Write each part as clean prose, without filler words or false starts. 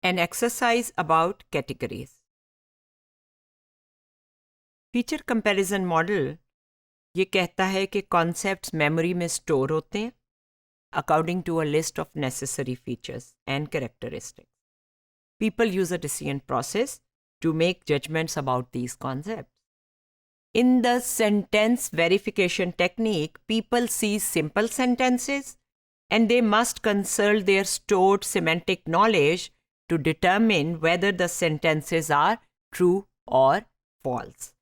An exercise about categories. Feature comparison model ये कहता है कि कॉन्सेप्ट्स मेमोरी में स्टोर होते हैं according to a list of necessary features and characteristics. People use a decision process to make judgments about these concepts. In the sentence verification technique, people see simple sentences and they must consult their stored semantic knowledge to determine whether the sentences are true or false.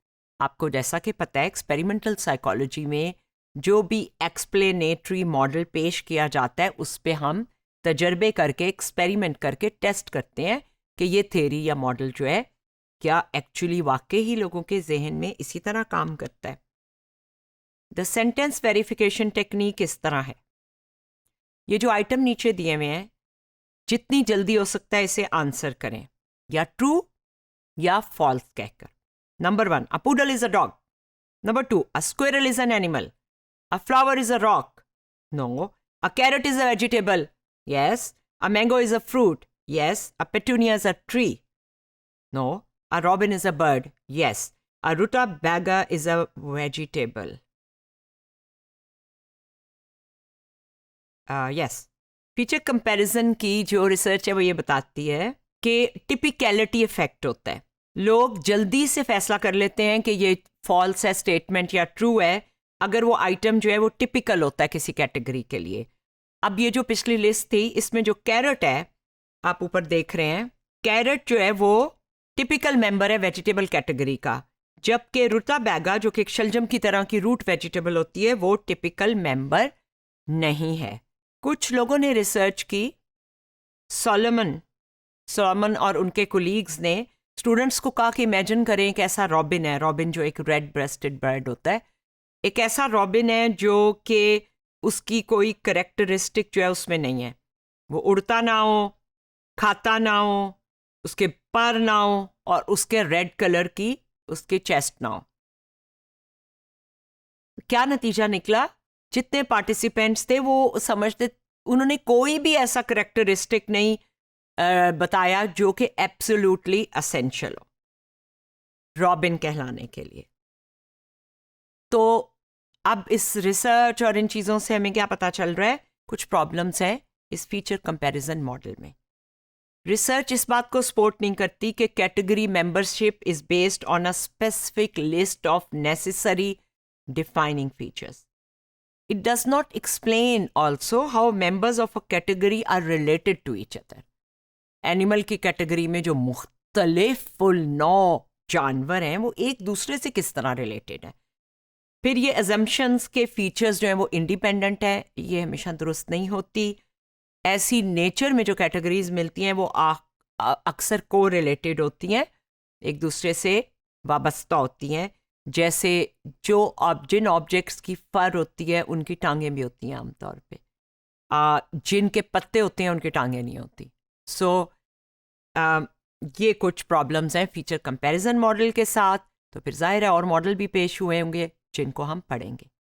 आपको जैसा कि पता है experimental psychology में जो भी explanatory model पेश किया जाता है उस पे हम तजर्बे करके एक्सपेरिमेंट करके टेस्ट करते हैं कि ये थ्योरी या मॉडल जो है क्या एक्चुअली वाकई ही लोगों के जहन में इसी तरह काम करता है. द सेंटेंस वेरिफिकेशन टेक्निक इस तरह है. ये जो आइटम नीचे दिए हुए हैं जितनी जल्दी हो सकता है इसे आंसर करें या ट्रू या फॉल्स कहकर. Number 1, a poodle is a dog. Number 2, a squirrel is an animal. A flower is a rock. No. A carrot is a vegetable. Yes. A mango is a fruit. Yes. A petunia is a tree. No. A robin is a bird. Yes. A rutabaga is a vegetable. Yes. Feature comparison की जो research है वो ये बताती है कि typicality effect होता है. लोग जल्दी से फैसला कर लेते हैं कि ये फॉल्स है स्टेटमेंट या ट्रू है अगर वो आइटम जो है वो टिपिकल होता है किसी कैटेगरी के लिए. अब ये जो पिछली लिस्ट थी इसमें जो कैरेट है आप ऊपर देख रहे हैं, कैरेट जो है वो टिपिकल मेंबर है वेजिटेबल कैटेगरी का, जबकि रुताबैगा जो कि एक शलजम की तरह की रूट वेजिटेबल होती है वो टिपिकल मेंबर नहीं है. कुछ लोगों ने रिसर्च की, सोलोमन और उनके कोलीग्स ने स्टूडेंट्स को कहा कि इमेजिन करें एक ऐसा रॉबिन है, रॉबिन जो एक रेड ब्रेस्टेड बर्ड होता है, एक ऐसा रॉबिन है जो कि उसकी कोई करेक्टरिस्टिक जो है उसमें नहीं है, वो उड़ता ना हो, खाता ना हो, उसके पर ना हो और उसके रेड कलर की उसके चेस्ट ना हो. क्या नतीजा निकला? जितने पार्टिसिपेंट्स थे वो समझते उन्होंने कोई भी ऐसा करेक्टरिस्टिक नहीं बताया जो कि एब्सोल्युटली असेंशियल हो रॉबिन कहलाने के लिए. तो अब इस रिसर्च और इन चीज़ों से हमें क्या पता चल रहा है? कुछ प्रॉब्लम्स हैं इस फीचर कंपैरिजन मॉडल में. रिसर्च इस बात को सपोर्ट नहीं करती कि category membership is based on a specific list of necessary defining features. It does not explain also how members of a category are related to each other. Animal की category में जो मुख्तलिफ फुल 9 जानवर हैं वो एक दूसरे से किस तरह रिलेटेड है. फिर ये अजम्पशंस के फीचर्स जो हैं वो इंडिपेंडेंट है, ये हमेशा दुरुस्त नहीं होती. ऐसी नेचर में जो कैटेगरीज मिलती हैं वो अक्सर को रिलेटेड होती हैं, एक दूसरे से वाबस्ता होती हैं. जैसे जिन ऑब्जेक्ट्स की फर होती है उनकी टांगें भी होती हैं आमतौर पे, जिनके पत्ते होते हैं उनकी टांगें नहीं होती. सो ये कुछ प्रॉब्लम्स हैं फीचर कंपैरिजन मॉडल के साथ. तो फिर जाहिर है और मॉडल भी पेश हुए होंगे जिनको हम पढ़ेंगे.